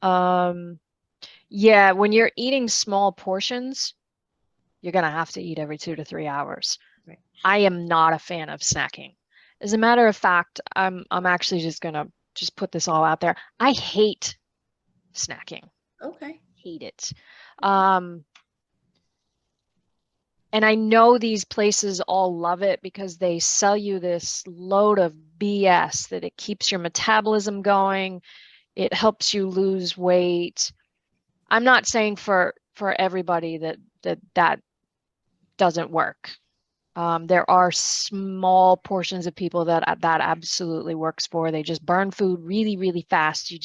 Yeah, when you're eating small portions, you're gonna have to eat every 2 to 3 hours. Right. I am not a fan of snacking. As a matter of fact, I'm actually just gonna just put this all out there. I hate snacking. Okay. Hate it. Okay. Um, and I know these places all love it because they sell you this load of BS that it keeps your metabolism going, it helps you lose weight. I'm not saying for everybody that doesn't work. There are small portions of people that absolutely works for. They just burn food really, really fast. You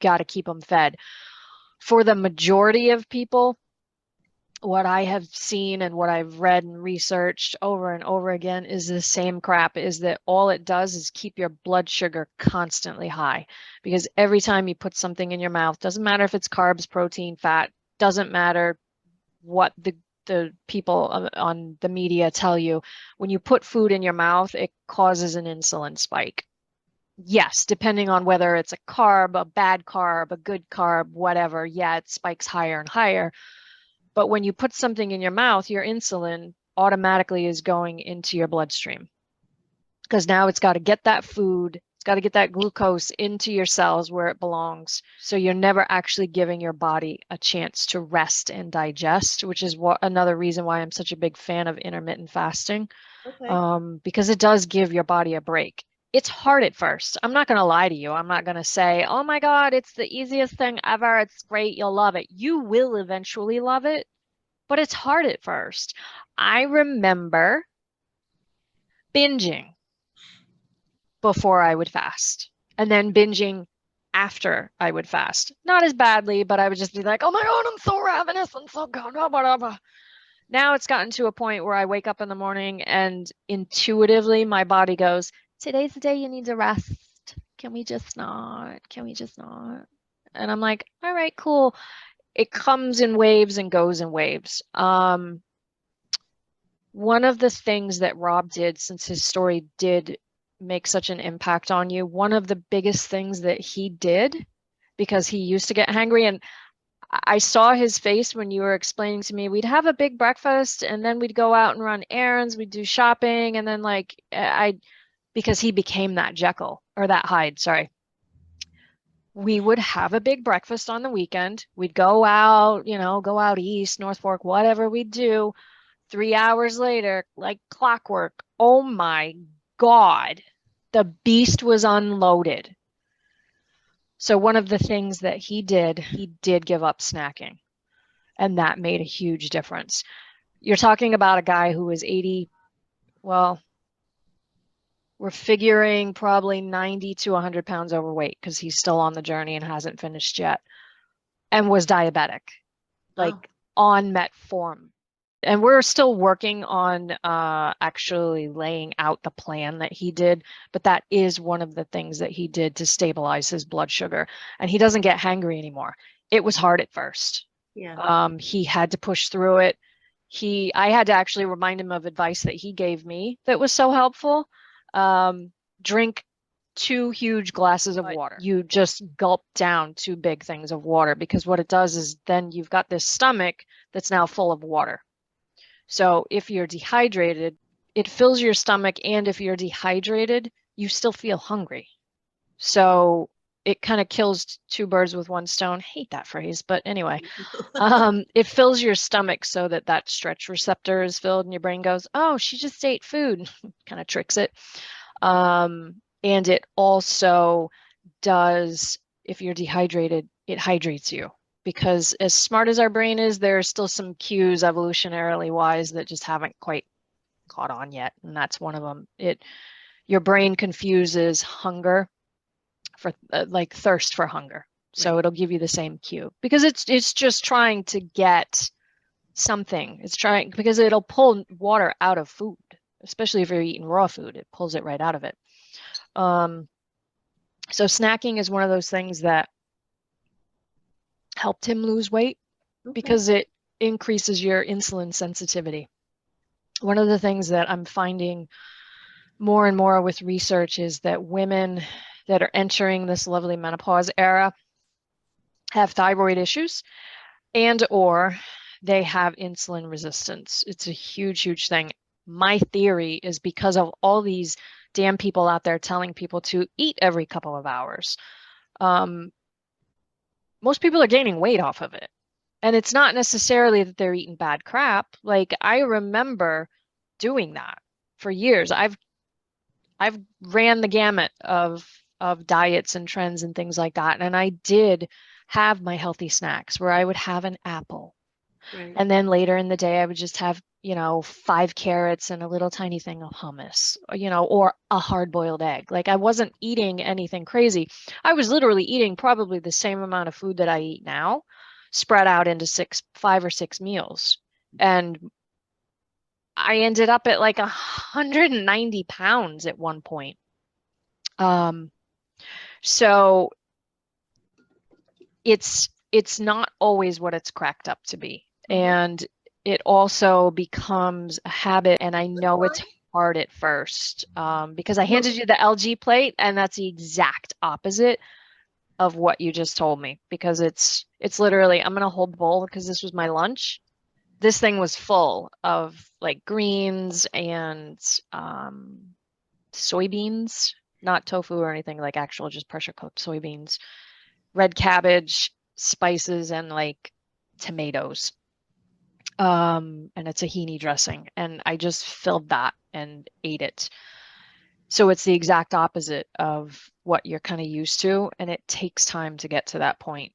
gotta keep them fed. For the majority of people, what I have seen and what I've read and researched over and over again is the same crap, is that all it does is keep your blood sugar constantly high. Because every time you put something in your mouth, doesn't matter if it's carbs, protein, fat, doesn't matter what the people on the media tell you, when you put food in your mouth, it causes an insulin spike. Yes, depending on whether it's a carb, a bad carb, a good carb, whatever, yeah, it spikes higher and higher. But when you put something in your mouth, your insulin automatically is going into your bloodstream because now it's got to get that food, it's got to get that glucose into your cells where it belongs. So you're never actually giving your body a chance to rest and digest, which is what another reason why I'm such a big fan of intermittent fasting, Okay. because it does give your body a break. It's hard at first. I'm not going to lie to you. I'm not going to say, oh my God, it's the easiest thing ever. It's great. You'll love it. You will eventually love it, but it's hard at first. I remember binging before I would fast and then binging after I would fast. Not as badly, but I would just be like, oh my God, I'm so ravenous. I'm so good. Whatever. Now it's gotten to a point where I wake up in the morning and intuitively my body goes, today's the day you need to rest. Can we just not? Can we just not? And I'm like, all right, cool. It comes in waves and goes in waves. One of the things that Rob did, since his story did make such an impact on you, one of the biggest things that he did, because he used to get hangry, and I saw his face when you were explaining to me, we'd have a big breakfast and then we'd go out and run errands, we'd do shopping, and then because he became that Jekyll or that Hyde, sorry. We would have a big breakfast on the weekend. We'd go out, go out east, North Fork, whatever we'd do. 3 hours later, like clockwork, oh my God, the beast was unloaded. So one of the things that he did give up snacking, and that made a huge difference. You're talking about a guy who was 80, well, we're figuring probably 90 to 100 pounds overweight because he's still on the journey and hasn't finished yet, and was diabetic, Oh. like on metformin. And we're still working on actually laying out the plan that he did, but that is one of the things that he did to stabilize his blood sugar. And he doesn't get hangry anymore. It was hard at first. Yeah. He had to push through it. I had to actually remind him of advice that he gave me that was so helpful. Um, Drink 2 huge glasses of water. You just gulp down 2 big things of water because what it does is then you've got this stomach that's now full of water. So if you're dehydrated, it fills your stomach, and if you're dehydrated, you still feel hungry. So it kind of kills two birds with one stone. Hate that phrase, but anyway, it fills your stomach so that stretch receptor is filled, and your brain goes, "Oh, she just ate food," kind of tricks it. And it also does, if you're dehydrated, it hydrates you because as smart as our brain is, there are still some cues evolutionarily wise that just haven't quite caught on yet, and that's one of them. Your brain confuses hunger for like thirst for hunger, so Right. it'll give you the same cue because it's just trying to get something. It's trying because it'll pull water out of food, especially if you're eating raw food. It pulls it right out of it. Um, so snacking is one of those things that helped him lose weight Okay. because it increases your insulin sensitivity. One of the things that I'm finding more and more with research is that women that are entering this lovely menopause era, have thyroid issues and or they have insulin resistance. It's a huge, huge thing. My theory is because of all these damn people out there telling people to eat every couple of hours. Most people are gaining weight off of it. And it's not necessarily that they're eating bad crap. Like I remember doing that for years. I've ran the gamut of diets and trends and things like that. And I did have my healthy snacks where I would have an apple. Right. And then later in the day, I would just have, 5 carrots and a little tiny thing of hummus, or a hard-boiled egg. Like I wasn't eating anything crazy. I was literally eating probably the same amount of food that I eat now, spread out into 5 or 6 meals. And I ended up at like 190 pounds at one point. So it's not always what it's cracked up to be. And it also becomes a habit. And I know it's hard at first because I handed you the LG plate and that's the exact opposite of what you just told me, because it's literally, I'm going to hold the bowl because this was my lunch. This thing was full of like greens and soybeans, not tofu or anything, like actual just pressure cooked soybeans, red cabbage, spices, and like tomatoes. And a tahini dressing. And I just filled that and ate it. So it's the exact opposite of what you're kind of used to. And it takes time to get to that point.